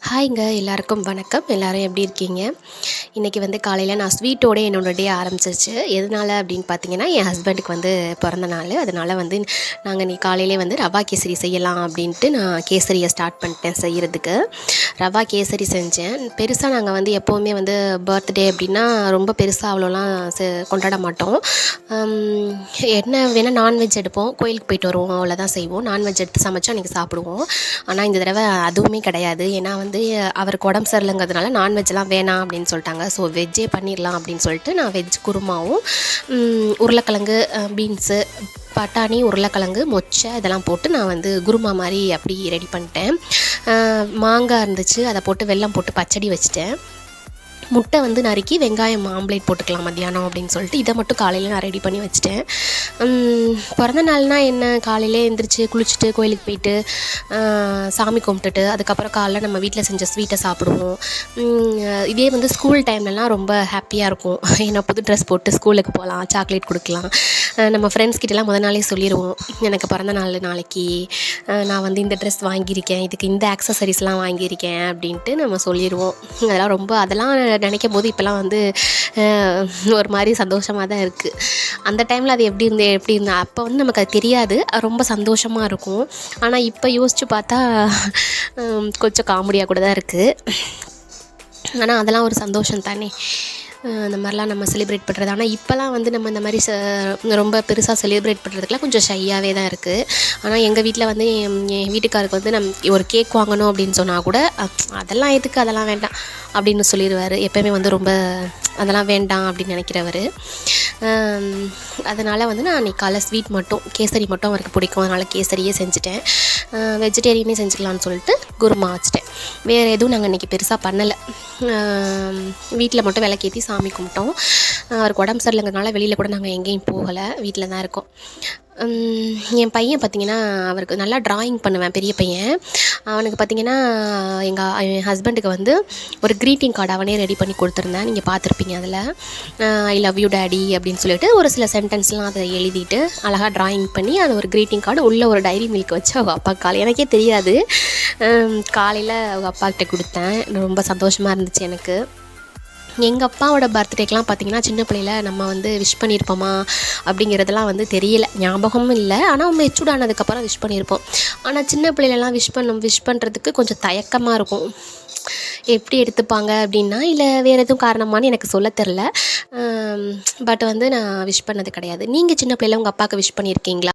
ஹாய்ங்க எல்லாருக்கும் வணக்கம். எல்லோரும் எப்படி இருக்கீங்க? இன்றைக்கி வந்து காலையில் நான் ஸ்வீட்டோடு என்னோடய டே ஆரம்பிச்சிருச்சு. எதனால் அப்படின்னு பார்த்தீங்கன்னா, என் ஹஸ்பண்டுக்கு வந்து பிறந்த நாள். அதனால் வந்து நாங்கள் இன்றைக்கி காலையிலே வந்து ரவா கேசரி செய்யலாம் அப்படின்ட்டு நான் கேசரியை ஸ்டார்ட் பண்ணிட்டேன் செய்கிறதுக்கு. ரவா கேசரி செஞ்சேன். பெருசாக நாங்கள் வந்து எப்போவுமே வந்து பர்த்டே அப்படின்னா ரொம்ப பெருசாக அவ்வளோலாம் கொண்டாட மாட்டோம். என்ன வேணால் நான்வெஜ் எடுப்போம், கோயிலுக்கு போயிட்டு வருவோம், அவ்வளோதான் செய்வோம். நான்வெஜ் எடுத்து சமைச்சா அன்றைக்கி சாப்பிடுவோம். ஆனால் இந்த தடவை அதுவுமே கிடையாது. ஏன்னா வந்து அவருக்கு உடம்பு சரியில்லைங்கிறதுனால நான்வெஜ்லாம் வேணாம் அப்படின்னு சொல்லிட்டாங்க. ஸோ வெஜ்ஜே பண்ணிடலாம் அப்படின்னு சொல்லிட்டு நான் வெஜ் குருமாவும் உருளைக்கிழங்கு, பீன்ஸு, பட்டாணி, உருளைக்கிழங்கு, மொச்சை இதெல்லாம் போட்டு நான் வந்து குருமா மாதிரி அப்படி ரெடி பண்ணிட்டேன். மாங்காய் இருந்துச்சு, அதை போட்டு வெல்லம் போட்டு பச்சடி வச்சுட்டேன். முட்டை வந்து நறுக்கி வெங்காயம் ஆம்லேட் போட்டுக்கலாம் மத்தியானம் அப்படின்னு சொல்லிட்டு இதை மட்டும் காலையில் நான் ரெடி பண்ணி வச்சுட்டேன். பிறந்த நாள்னால் என்ன, காலையிலே எழுந்திரிச்சு குளிச்சுட்டு கோயிலுக்கு போயிட்டு சாமி கும்பிட்டுட்டு அதுக்கப்புறம் காலைல நம்ம வீட்டில் செஞ்ச ஸ்வீட்டை சாப்பிடுவோம். இதே வந்து ஸ்கூல் டைம்லலாம் ரொம்ப ஹாப்பியாக இருக்கும். ஏன்னா புது ட்ரெஸ் போட்டு ஸ்கூலுக்கு போகலாம், சாக்லேட் கொடுக்கலாம். நம்ம ஃப்ரெண்ட்ஸ் கிட்டலாம் முதல் நாளே சொல்லிடுவோம், எனக்கு பிறந்த நாள் நாளைக்கு, நான் வந்து இந்த ட்ரெஸ் வாங்கியிருக்கேன், இதுக்கு இந்த ஆக்சசரிஸ்லாம் வாங்கியிருக்கேன் அப்படின்ட்டு நம்ம சொல்லிடுவோம். அதெல்லாம் நினைக்கும் போது இப்போலாம் வந்து ஒரு மாதிரி சந்தோஷமாக தான் இருக்குது. அந்த டைமில் அது எப்படி இருந்தேன் அப்போ வந்து நமக்கு அது தெரியாது, ரொம்ப சந்தோஷமாக இருக்கும். ஆனால் இப்போ யோசித்து பார்த்தா கொஞ்சம் காமெடியாக கூட தான் இருக்குது. ஆனால் அதெல்லாம் ஒரு சந்தோஷம் தானே, அந்த மாதிரிலாம் நம்ம செலிப்ரேட் பண்ணுறது. ஆனால் இப்போலாம் வந்து நம்ம இந்த மாதிரி ரொம்ப பெருசாக செலிப்ரேட் பண்ணுறதுக்குலாம் கொஞ்சம் ஷையாகவே தான் இருக்குது. ஆனால் எங்கள் வீட்டில் வந்து என் வீட்டுக்காருக்கு வந்து ஒரு கேக் வாங்கணும் அப்படின்னு சொன்னால் கூட அதெல்லாம் எதுக்கு, அதெல்லாம் வேண்டாம் அப்படின்னு சொல்லிடுவார். எப்போயுமே வந்து ரொம்ப அதெல்லாம் வேண்டாம் அப்படின்னு நினைக்கிறவர். அதனால் வந்து நான் அன்றைக்கி காலைல ஸ்வீட் மட்டும், கேசரி மட்டும் அவருக்கு பிடிக்கும், அதனால் கேசரியே செஞ்சுட்டேன். வெஜிடேரியனே செஞ்சுக்கலான்னு சொல்லிட்டு குருமா வச்சுட்டேன். வேறு எதுவும் நாங்கள் இன்றைக்கி பெருசாக பண்ணலை. வீட்டில் மட்டும் விளக்கேற்றி சாமி கும்பிட்டோம். அவருக்கு உடம்பு சரியில்லைங்கிறனால வெளியில் கூட நாங்கள் எங்கேயும் போகலை, வீட்டில் தான் இருக்கோம். என் பையன் பார்த்திங்கன்னா, அவருக்கு நல்லா ட்ராயிங் பண்ணுவேன், பெரிய பையன். அவனுக்கு பார்த்திங்கன்னா என் ஹஸ்பண்டுக்கு வந்து ஒரு க்ரீட்டிங் கார்டு அவனே ரெடி பண்ணி கொடுத்துருந்தேன், நீங்கள் பார்த்துருப்பீங்க. அதில் ஐ லவ் யூ டேடி அப்படின்னு சொல்லிட்டு ஒரு சில சென்டென்ஸ்லாம் அதை எழுதிட்டு அழகாக ட்ராயிங் பண்ணி அது ஒரு க்ரீட்டிங் கார்டு உள்ளே ஒரு டைரி மில்க் வச்சு அவங்க அப்பா எனக்கே தெரியாது, காலையில் அவங்க அப்பாக்கிட்ட கொடுத்தேன். ரொம்ப சந்தோஷமாக இருந்துச்சு எனக்கு. எங்கள் அப்பாவோட பர்த்டேக்கெலாம் பார்த்திங்கன்னா சின்ன பிள்ளையில் நம்ம வந்து விஷ் பண்ணியிருப்போமா அப்படிங்கிறதெல்லாம் வந்து தெரியலை, ஞாபகமும் இல்லை. ஆனால் மெச்சூர்ட் ஆனதுக்கப்புறம் விஷ் பண்ணியிருப்போம். ஆனால் சின்ன பிள்ளைலலாம் விஷ் பண்ணுறதுக்கு கொஞ்சம் தயக்கமாக இருக்கும். எப்படி எடுத்துப்பாங்க அப்படின்னா, இல்லை வேறு எதுவும் காரணமானு எனக்கு சொல்ல தெரில. பட் வந்து நான் விஷ் பண்ணது கிடையாது. நீங்கள் சின்ன பிள்ளையில் உங்கள் அப்பாவுக்கு விஷ் பண்ணியிருக்கீங்களா?